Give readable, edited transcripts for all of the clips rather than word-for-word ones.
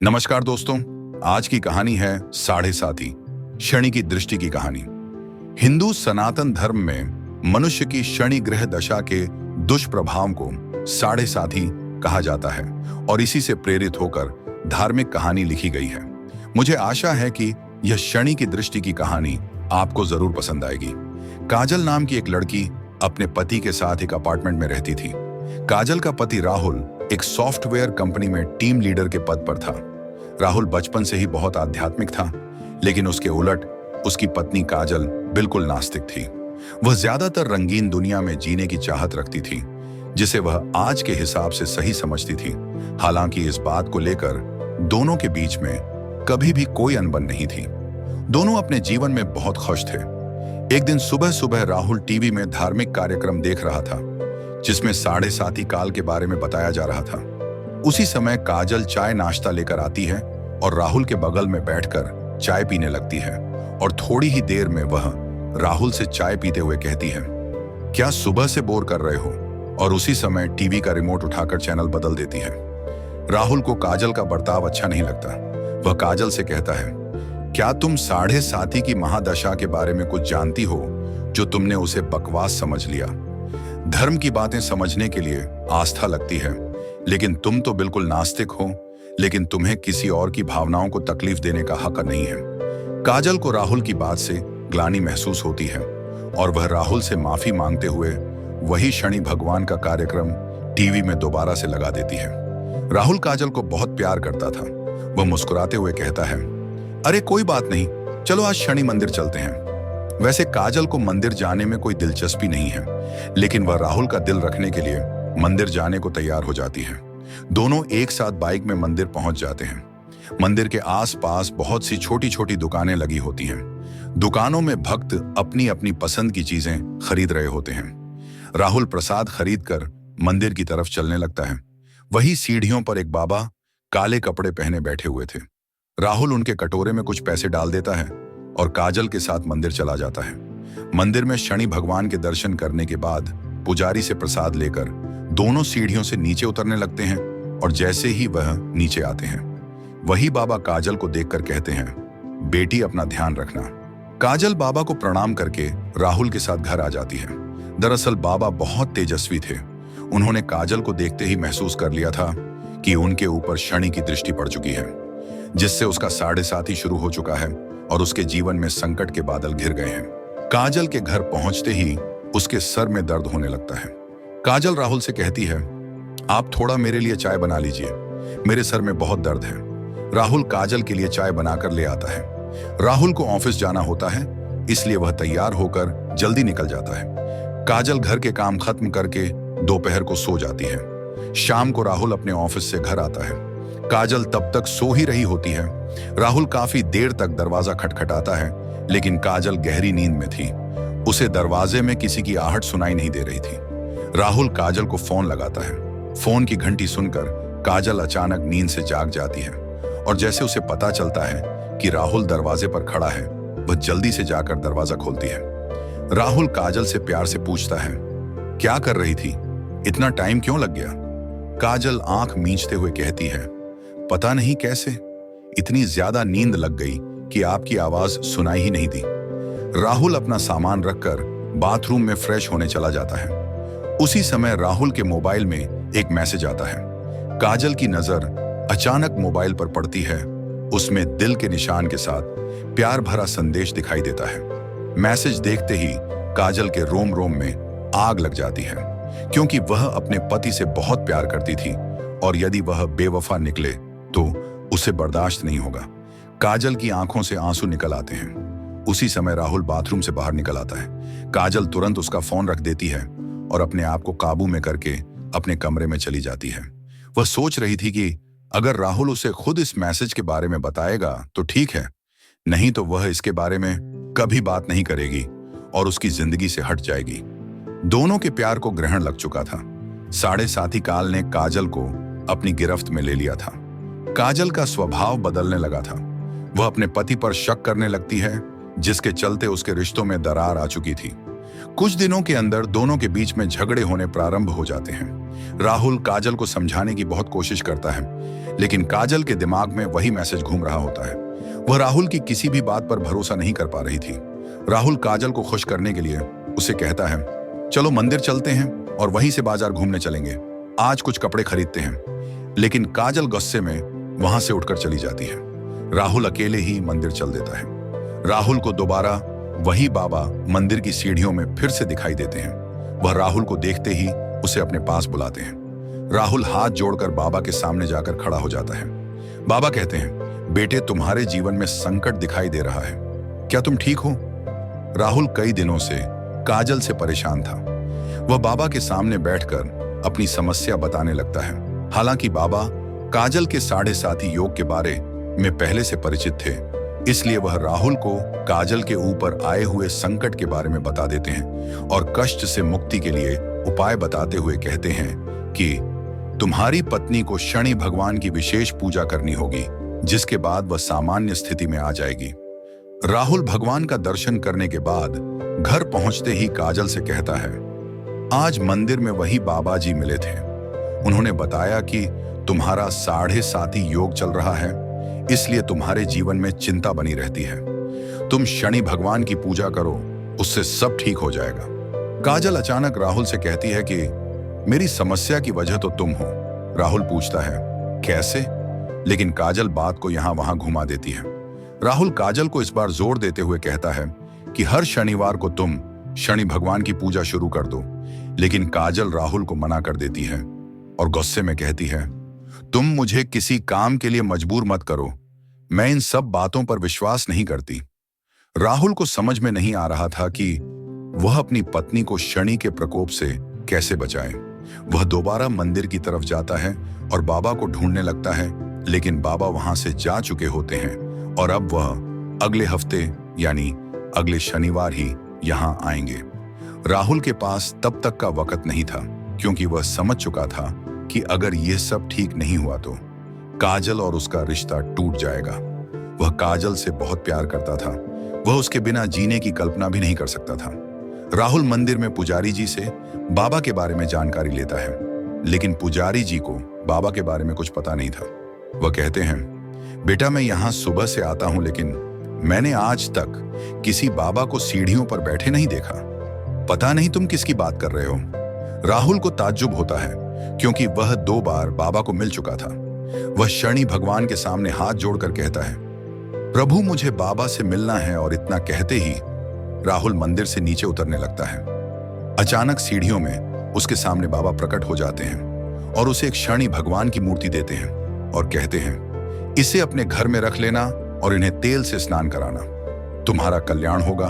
नमस्कार दोस्तों। आज की कहानी है साढ़े साथी शनि की दृष्टि की कहानी। हिंदू सनातन धर्म में मनुष्य की शनि ग्रह दशा के दुष्प्रभाव को साढ़े साथी कहा जाता है और इसी से प्रेरित होकर धार्मिक कहानी लिखी गई है। मुझे आशा है कि यह शनि की दृष्टि की कहानी आपको जरूर पसंद आएगी। काजल नाम की एक लड़की अपने पति के साथ एक अपार्टमेंट में रहती थी। काजल का पति राहुल एक सॉफ्टवेयर कंपनी में टीम लीडर के पद पर था। राहुल बचपन से ही बहुत आध्यात्मिक था, लेकिन उसके उलट उसकी पत्नी काजल बिल्कुल नास्तिक थी। वह ज्यादातर रंगीन दुनिया में जीने की चाहत रखती थी, जिसे वह आज के हिसाब से सही समझती थी। हालांकि इस बात को लेकर दोनों के बीच में कभी भी कोई अनबन नहीं थी। दोनों अपने जीवन में बहुत खुश थे। एक दिन सुबह सुबह राहुल टीवी में धार्मिक कार्यक्रम देख रहा था, जिसमें साढ़े साथी काल के बारे में बताया जा रहा था। उसी समय काजल चाय नाश्ता लेकर आती है और राहुल के बगल में बैठकर चाय पीने लगती है और थोड़ी ही देर में वह राहुल से चाय पीते हुए कहती है, क्या सुबह से बोर कर रहे हो? और उसी समय टीवी का रिमोट उठाकर चैनल बदल देती है। राहुल को काजल का बर्ताव अच्छा नहीं लगता। वह काजल से कहता है, क्या तुम साढ़े साथी की महादशा के बारे में कुछ जानती हो जो तुमने उसे बकवास समझ लिया? धर्म की बातें समझने के लिए आस्था लगती है, लेकिन तुम तो बिल्कुल नास्तिक हो। लेकिन तुम्हें किसी और की भावनाओं को तकलीफ देने का हक नहीं है। काजल को राहुल की बात से ग्लानि महसूस होती है और वह राहुल से माफी मांगते हुए वही शनि भगवान का कार्यक्रम टीवी में दोबारा से लगा देती है। राहुल काजल को बहुत प्यार करता था। वह मुस्कुराते हुए कहता है, अरे कोई बात नहीं, चलो आज शनि मंदिर चलते हैं। वैसे काजल को मंदिर जाने में कोई दिलचस्पी नहीं है, लेकिन वह राहुल का दिल रखने के लिए मंदिर जाने को तैयार हो जाती है। दोनों एक साथ बाइक में मंदिर पहुंच जाते हैं। मंदिर के आसपास बहुत सी छोटी छोटी दुकानें लगी होती हैं। दुकानों में भक्त अपनी अपनी पसंद की चीजें खरीद रहे होते हैं। राहुल प्रसाद खरीदकर मंदिर की तरफ चलने लगता है। वही सीढ़ियों पर एक बाबा काले कपड़े पहने बैठे हुए थे। राहुल उनके कटोरे में कुछ पैसे डाल देता है और काजल के साथ मंदिर चला जाता है। मंदिर में शनि भगवान के दर्शन करने के बाद पुजारी से प्रसाद लेकर दोनों सीढ़ियों से नीचे उतरने लगते हैं और जैसे ही वह नीचे आते हैं, वही बाबा काजल को देखकर कहते हैं, बेटी अपना ध्यान रखना। काजल बाबा को प्रणाम करके राहुल के साथ घर आ जाती है। दरअसल बाबा बहुत तेजस्वी थे। उन्होंने काजल को देखते ही महसूस कर लिया था कि उनके ऊपर शनि की दृष्टि पड़ चुकी है, जिससे उसका साढ़े साथी शुरू हो चुका है और उसके जीवन में संकट के बादल घिर गए हैं। काजल के घर पहुंचते ही उसके सर में दर्द होने लगता है। काजल राहुल से कहती है, आप थोड़ा मेरे लिए चाय बना लीजिए, मेरे सर में बहुत दर्द है। राहुल काजल के लिए चाय बनाकर ले आता है। राहुल को ऑफिस जाना होता है, इसलिए वह तैयार होकर जल्दी निकल जाता है। काजल घर के काम खत्म करके दोपहर को सो जाती है। शाम को राहुल अपने ऑफिस से घर आता है। काजल तब तक सो ही रही होती है। राहुल काफी देर तक दरवाजा खटखटाता है, लेकिन काजल गहरी नींद में थी। उसे दरवाजे में किसी की आहट सुनाई नहीं दे रही थी। राहुल काजल को फोन लगाता है। फोन की घंटी सुनकर काजल अचानक नींद से जाग जाती है और जैसे उसे पता चलता है कि राहुल दरवाजे पर खड़ा है, वह जल्दी से जाकर दरवाजा खोलती है। राहुल काजल से प्यार से पूछता है, क्या कर रही थी? इतना टाइम क्यों लग गया? काजल आंख मींचते हुए कहती है, पता नहीं कैसे इतनी ज्यादा नींद लग गई कि आपकी आवाज सुनाई ही नहीं दी। राहुल अपना सामान रखकर बाथरूम में फ्रेश होने चला जाता है। उसी समय राहुल के मोबाइल में एक मैसेज आता है। काजल की नजर अचानक मोबाइल पर पड़ती है। उसमें दिल के निशान के साथ प्यार भरा संदेश दिखाई देता है। मैसेज देखते ही काजल के रोम रोम में आग लग जाती है, क्योंकि वह अपने पति से बहुत प्यार करती थी और यदि वह बेवफा निकले तो उसे बर्दाश्त नहीं होगा। काजल की आंखों से आंसू निकल आते हैं। उसी समय राहुल बाथरूम से बाहर निकल आता है। काजल तुरंत उसका फोन रख देती है और अपने आप को काबू में करके अपने कमरे में चली जाती है। वह सोच रही थी कि अगर राहुल उसे खुद इस मैसेज के बारे में बताएगा तो ठीक है, नहीं तो वह इसके बारे में कभी बात नहीं करेगी और उसकी जिंदगी से हट जाएगी। दोनों के प्यार को ग्रहण लग चुका था। साढ़े साथी काल ने काजल को अपनी गिरफ्त में ले लिया था। काजल का स्वभाव बदलने लगा था। वह अपने पति पर शक करने लगती है, जिसके चलते उसके रिश्तों में दरार आ चुकी थी। कुछ दिनों के अंदर दोनों के बीच में झगड़े होने प्रारंभ हो जाते हैं। राहुल काजल को समझाने की बहुत कोशिश करता है, लेकिन काजल के दिमाग में वही मैसेज घूम रहा होता है। वह राहुल की किसी भी बात पर भरोसा नहीं कर पा रही थी। राहुल काजल को खुश करने के लिए उसे कहता है, चलो मंदिर चलते हैं और वहीं से बाजार घूमने चलेंगे, आज कुछ कपड़े खरीदते हैं। लेकिन काजल गुस्से में वहां से उठकर चली जाती है। राहुल अकेले ही मंदिर चल देता है। राहुल को दोबारा वही बाबा मंदिर की सीढ़ियों में फिर से दिखाई देते हैं। वह राहुल को देखते ही उसे अपने पास बुलाते हैं। राहुल हाथ जोड़कर बाबा के सामने जाकर खड़ा हो जाता है। बाबा कहते हैं, बेटे तुम्हारे जीवन में संकट दिखाई दे रहा है, क्या तुम ठीक हो? राहुल कई दिनों से काजल से परेशान था। वह बाबा के सामने बैठकर अपनी समस्या बताने लगता है। हालांकि बाबा काजल के 7.5 योग के बारे में पहले से परिचित थे, इसलिए वह राहुल को काजल के ऊपर आए हुए संकट के बारे में बता देते हैं और कष्ट से मुक्ति के लिए उपाय बताते हुए कहते हैं कि तुम्हारी पत्नी को शनि भगवान की विशेष पूजा करनी होगी, जिसके बाद वह सामान्य स्थिति में आ जाएगी। राहुल भगवान का दर्शन करने के बाद घर पहुंचते ही काजल से कहता है, आज मंदिर में वही बाबा जी मिले थे। उन्होंने बताया कि तुम्हारा 7.5 योग चल रहा है, इसलिए तुम्हारे जीवन में चिंता बनी रहती है। तुम शनि भगवान की पूजा करो, उससे सब ठीक हो जाएगा। काजल अचानक राहुल से कहती है कि मेरी समस्या की वजह तो तुम हो। राहुल पूछता है, कैसे? लेकिन काजल बात को यहां वहां घुमा देती है। राहुल काजल को इस बार जोर देते हुए कहता है कि हर शनिवार को तुम शनि भगवान की पूजा शुरू कर दो। लेकिन काजल राहुल को मना कर देती है और गुस्से में कहती है, तुम मुझे किसी काम के लिए मजबूर मत करो, मैं इन सब बातों पर विश्वास नहीं करती। राहुल को समझ में नहीं आ रहा था कि वह अपनी पत्नी को शनि के प्रकोप से कैसे बचाए। वह दोबारा मंदिर की तरफ जाता है और बाबा को ढूंढने लगता है, लेकिन बाबा वहां से जा चुके होते हैं और अब वह अगले हफ्ते यानी अगले शनिवार ही यहां आएंगे। राहुल के पास तब तक का वक्त नहीं था, क्योंकि वह समझ चुका था कि अगर यह सब ठीक नहीं हुआ तो काजल और उसका रिश्ता टूट जाएगा। वह काजल से बहुत प्यार करता था, वह उसके बिना जीने की कल्पना भी नहीं कर सकता था। राहुल मंदिर में पुजारी जी से बाबा के बारे में जानकारी लेता है, लेकिन पुजारी जी को बाबा के बारे में कुछ पता नहीं था। वह कहते हैं, बेटा मैं यहां सुबह से आता हूं, लेकिन मैंने आज तक किसी बाबा को सीढ़ियों पर बैठे नहीं देखा। पता नहीं तुम किसकी बात कर रहे हो। राहुल को ताज्जुब होता है, क्योंकि वह 2 बार बाबा को मिल चुका था। वह शनि भगवान के सामने हाथ जोड़कर कहता है, प्रभु मुझे बाबा से मिलना है, और इतना कहते ही राहुल मंदिर से नीचे उतरने लगता है। अचानक सीढ़ियों में उसके सामने बाबा प्रकट हो जाते हैं और उसे एक शनि भगवान की मूर्ति देते हैं और कहते हैं, इसे अपने घर में रख लेना और इन्हें तेल से स्नान कराना, तुम्हारा कल्याण होगा।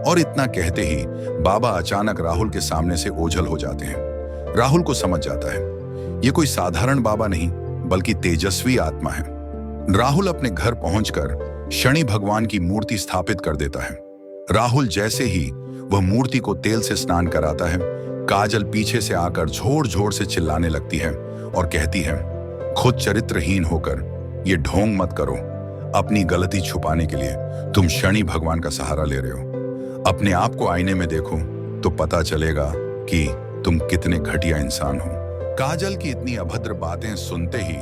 और इतना कहते ही बाबा अचानक राहुल के सामने से ओझल हो जाते हैं। राहुल को समझ जाता है ये कोई साधारण बाबा नहीं, बल्कि तेजस्वी आत्मा है। राहुल अपने घर पहुंचकर शनि भगवान की मूर्ति स्थापित कर देता है। राहुल जैसे ही वह मूर्ति को तेल से स्नान कराता है, काजल पीछे से आकर जोर जोर से चिल्लाने लगती है और कहती है, खुद चरित्रहीन होकर ये ढोंग मत करो। अपनी गलती छुपाने के लिए तुम शनि भगवान का सहारा ले रहे हो। अपने आप को आईने में देखो तो पता चलेगा कि तुम कितने घटिया इंसान हो। काजल की इतनी अभद्र बातें सुनते ही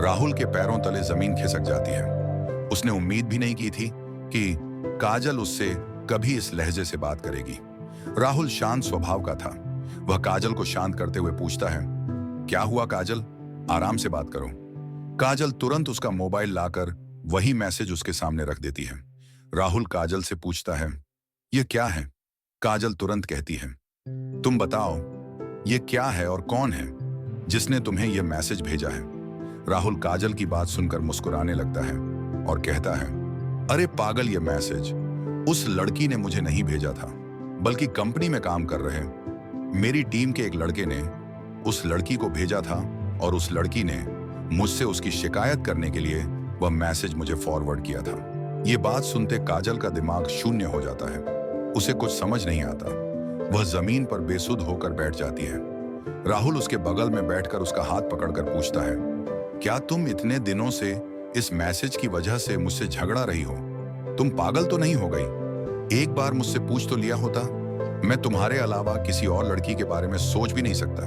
राहुल के पैरों तले जमीन खिसक जाती है। उसने उम्मीद भी नहीं की थी कि काजल उससे कभी इस लहजे से बात करेगी। राहुल शांत स्वभाव का था। वह काजल को शांत करते हुए पूछता है, क्या हुआ काजल, आराम से बात करो। काजल तुरंत उसका मोबाइल लाकर वही मैसेज उसके सामने रख देती है। राहुल काजल से पूछता है, ये क्या है? काजल तुरंत कहती है, तुम बताओ ये क्या है और कौन है जिसने तुम्हें यह मैसेज भेजा है? राहुल काजल की बात सुनकर मुस्कुराने लगता है और कहता है, अरे पागल, ये मैसेज उस लड़की ने मुझे नहीं भेजा था, बल्कि कंपनी में काम कर रहे मेरी टीम के एक लड़के ने उस लड़की को भेजा था, और उस लड़की ने मुझसे उसकी शिकायत करने के लिए वह मैसेज मुझे फॉरवर्ड किया था। ये बात सुनते काजल का दिमाग शून्य हो जाता है। उसे कुछ समझ नहीं आता। वह जमीन पर बेसुध होकर बैठ जाती है। राहुल उसके बगल में बैठकर उसका हाथ पकड़कर पूछता है, क्या तुम इतने दिनों से इस मैसेज की वजह से मुझसे झगड़ा रही हो? तुम पागल तो नहीं हो गई? एक बार मुझसे पूछ तो लिया होता। मैं तुम्हारे अलावा किसी और लड़की के बारे में सोच भी नहीं सकता।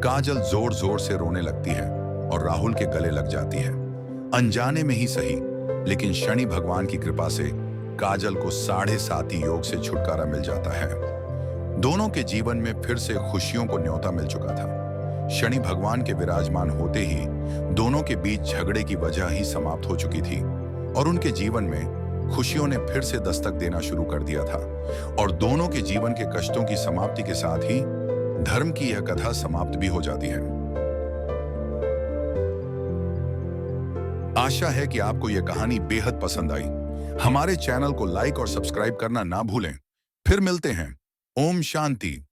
काजल जोर जोर से रोने लगती है और राहुल के गले लग जाती है। अनजाने में ही सही, लेकिन शनि भगवान की कृपा से काजल को 7.5 योग से छुटकारा मिल जाता है। दोनों के जीवन में फिर से खुशियों को न्योता मिल चुका था। शनि भगवान के विराजमान होते ही दोनों के बीच झगड़े की वजह ही समाप्त हो चुकी थी और उनके जीवन में खुशियों ने फिर से दस्तक देना शुरू कर दिया था। और दोनों के जीवन के कष्टों की समाप्ति के साथ ही धर्म की यह कथा समाप्त भी हो जाती है। आशा है कि आपको यह कहानी बेहद पसंद आई। हमारे चैनल को लाइक और सब्सक्राइब करना ना भूलें। फिर मिलते हैं। ओम शांति।